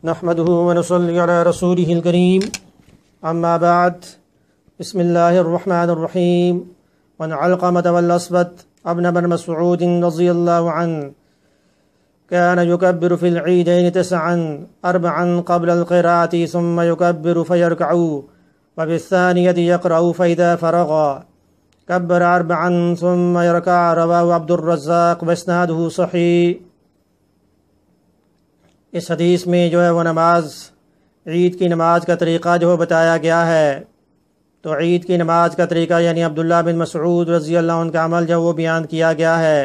نحمده ونصلي على رسوله الكريم أما بعد بسم الله الرحمن الرحيم وعن علقمة والأسود ابن بن مسعود رضي الله عنه كان يكبر في العيدين 9 4 قبل القراءة ثم يكبر فيركع وبالثانية يقرأ فإذا فرغ كبر 4 ثم يركع. رواه عبد الرزاق واسناده صحيح. اس حدیث میں جو ہے وہ نماز عید کی نماز کا طریقہ جو بتایا گیا ہے. تو عید کی نماز کا طریقہ یعنی عبداللہ بن مسعود رضی اللہ عنہ کا عمل جو وہ بیان کیا گیا ہے،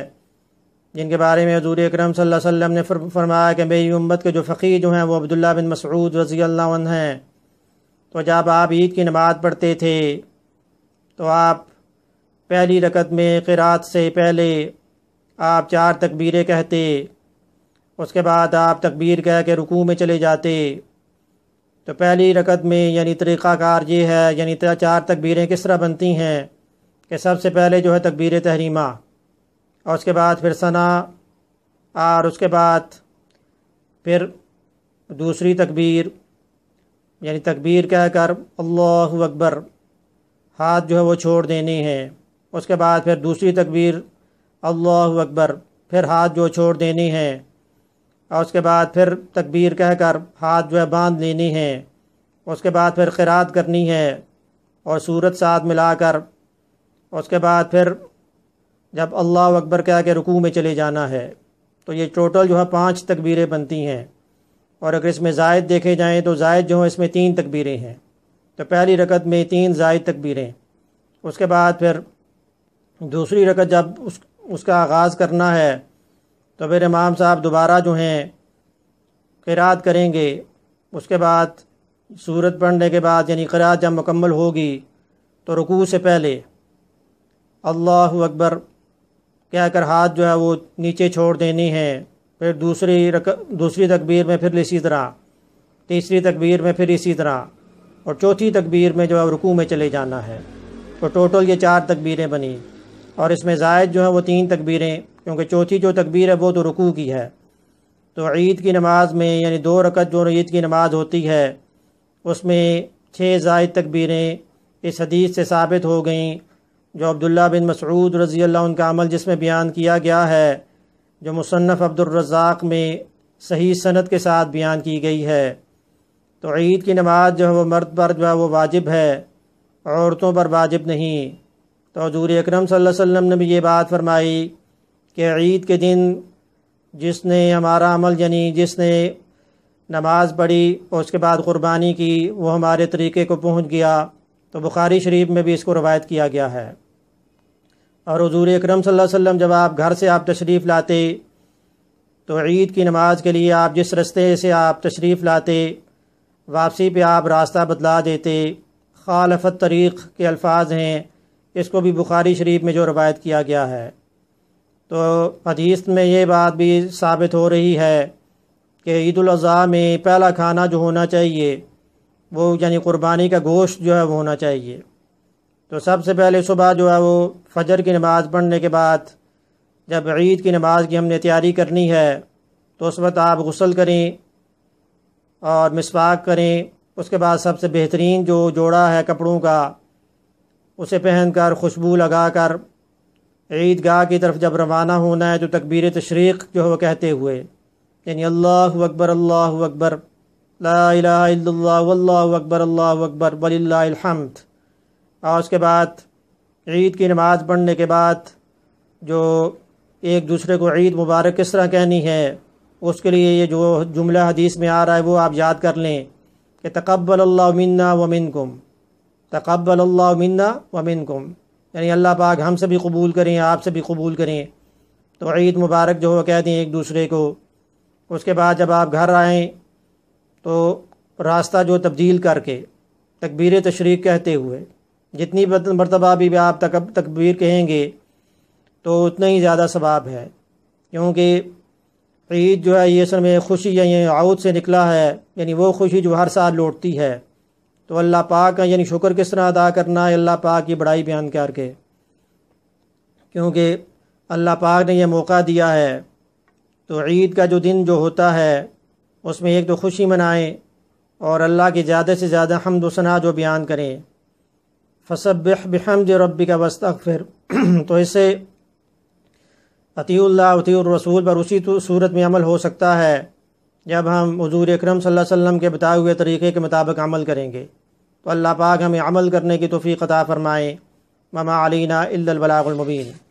جن کے بارے میں حضور اکرم صلی اللہ علیہ وسلم نے فرمایا کہ میری امت کے جو فقیہ جو ہیں وہ عبداللہ بن مسعود رضی اللہ عنہ ہیں. تو جب آپ عید کی نماز پڑھتے تھے تو آپ پہلی رکعت میں قرات سے پہلے آپ 4 تکبیریں کہتے، اس کے بعد آپ تکبیر کہہ کے رکوع میں چلے جاتے. تو پہلی رکعت میں یعنی طریقہ کار یہ ہے، یعنی 4 تکبیریں کس طرح بنتی ہیں کہ سب سے پہلے جو ہے تکبیر تحریمہ، اور اس کے بعد پھر ثنا، اور اس کے بعد پھر دوسری تکبیر یعنی تکبیر کہہ کر اللہ اکبر، ہاتھ جو ہے وہ چھوڑ دینے ہیں. اس کے بعد پھر دوسری تکبیر اللہ اکبر، پھر ہاتھ جو چھوڑ دینے ہیں، اور اس کے بعد پھر تکبیر کہہ کر ہاتھ جو ہے باندھ لینے ہیں. اس کے بعد پھر قرات کرنی ہے اور سورت ساتھ ملا کر. اس کے بعد پھر جب اللہ اکبر کہہ کے رکوع میں چلے جانا ہے. تو یہ ٹوٹل جو ہے 5 تکبیریں بنتی ہیں. اور اگر اس میں زائد دیکھے جائیں تو زائد جو ہے اس میں 3 تکبیریں ہیں. تو پہلی رکعت میں 3 زائد تکبیریں. اس کے بعد پھر دوسری رکعت جب اس کا آغاز کرنا ہے تو پھر امام صاحب دوبارہ جو ہیں قرات کریں گے. اس کے بعد سورت پڑھنے کے بعد یعنی قرات جب مکمل ہوگی تو رکوع سے پہلے اللہ اکبر کہہ کر ہاتھ جو ہے وہ نیچے چھوڑ دینے ہیں. پھر دوسری تکبیر میں پھر اسی طرح، تیسری تکبیر میں پھر اسی طرح، اور چوتھی تکبیر میں جو ہے رکوع میں چلے جانا ہے. تو ٹوٹل یہ 4 تکبیریں بنی، اور اس میں زائد جو ہے وہ 3 تکبیریں، کیونکہ چوتھی جو تکبیر ہے وہ تو رکوع کی ہے. تو عید کی نماز میں یعنی 2 رکعت جو عید کی نماز ہوتی ہے اس میں 6 زائد تکبیریں اس حدیث سے ثابت ہو گئیں، جو عبداللہ بن مسعود رضی اللہ عنہ کا عمل جس میں بیان کیا گیا ہے، جو مصنف عبد الرزاق میں صحیح سند کے ساتھ بیان کی گئی ہے. تو عید کی نماز جو ہے وہ مرد پر جو ہے وہ واجب ہے، عورتوں پر واجب نہیں. تو حضور اکرم صلی اللہ علیہ وسلم نے بھی یہ بات فرمائی کہ عید کے دن جس نے ہمارا عمل یعنی جس نے نماز پڑھی اور اس کے بعد قربانی کی وہ ہمارے طریقے کو پہنچ گیا. تو بخاری شریف میں بھی اس کو روایت کیا گیا ہے. اور حضور اکرم صلی اللہ علیہ وسلم جب آپ گھر سے آپ تشریف لاتے تو عید کی نماز کے لیے آپ جس رستے سے آپ تشریف لاتے واپسی پہ آپ راستہ بدلا دیتے. خالفت طریق کے الفاظ ہیں، اس کو بھی بخاری شریف میں جو روایت کیا گیا ہے. تو حدیث میں یہ بات بھی ثابت ہو رہی ہے کہ عید الاضحیٰ میں پہلا کھانا جو ہونا چاہیے وہ یعنی قربانی کا گوشت جو ہے وہ ہونا چاہیے. تو سب سے پہلے صبح جو ہے وہ فجر کی نماز پڑھنے کے بعد جب عید کی نماز کی ہم نے تیاری کرنی ہے تو اس وقت آپ غسل کریں اور مسواک کریں. اس کے بعد سب سے بہترین جو جوڑا ہے کپڑوں کا اسے پہن کر خوشبو لگا کر عید گاہ کی طرف جب روانہ ہونا ہے تو تکبیر تشریق جو ہے وہ کہتے ہوئے یعنی اللہ اکبر لا الہ الا اللہ واللہ اکبر وللہ الحمد. اور اس کے بعد عید کی نماز پڑھنے کے بعد جو ایک دوسرے کو عید مبارک کس طرح کہنی ہے اس کے لیے یہ جو جملہ حدیث میں آ رہا ہے وہ آپ یاد کر لیں کہ تقبل اللہ منا ومنکم، تقبل اللہ منا ومنکم، یعنی اللہ پاک ہم سے بھی قبول کریں آپ سے بھی قبول کریں. تو عید مبارک جو ہے کہہ دیں ایک دوسرے کو. اس کے بعد جب آپ گھر آئیں تو راستہ جو تبدیل کر کے تکبیر تشریق کہتے ہوئے جتنی مرتبہ بھی آپ تکبیر کہیں گے تو اتنا ہی زیادہ ثواب ہے، کیونکہ عید جو ہے یہ اصل میں خوشی یعنی عود سے نکلا ہے، یعنی وہ خوشی جو ہر سال لوٹتی ہے. تو اللہ پاک کا یعنی شکر کس طرح ادا کرنا ہے اللہ پاک کی بڑائی بیان کر کے، کیونکہ اللہ پاک نے یہ موقع دیا ہے. تو عید کا جو دن جو ہوتا ہے اس میں ایک تو خوشی منائیں اور اللہ کی زیادہ سے زیادہ حمد و ثنا جو بیان کریں۔ فسبح بحمد ربک واستغفر تو اس سے اطیع اللہ اطیع الرسول پر اسی صورت میں عمل ہو سکتا ہے جب ہم حضور اکرم صلی اللہ علیہ وسلم کے بتائے ہوئے طریقے کے مطابق عمل کریں گے۔ تو اللہ پاک ہمیں عمل کرنے کی توفیق عطا فرمائے۔ وما علینا الا البلاغ المبین۔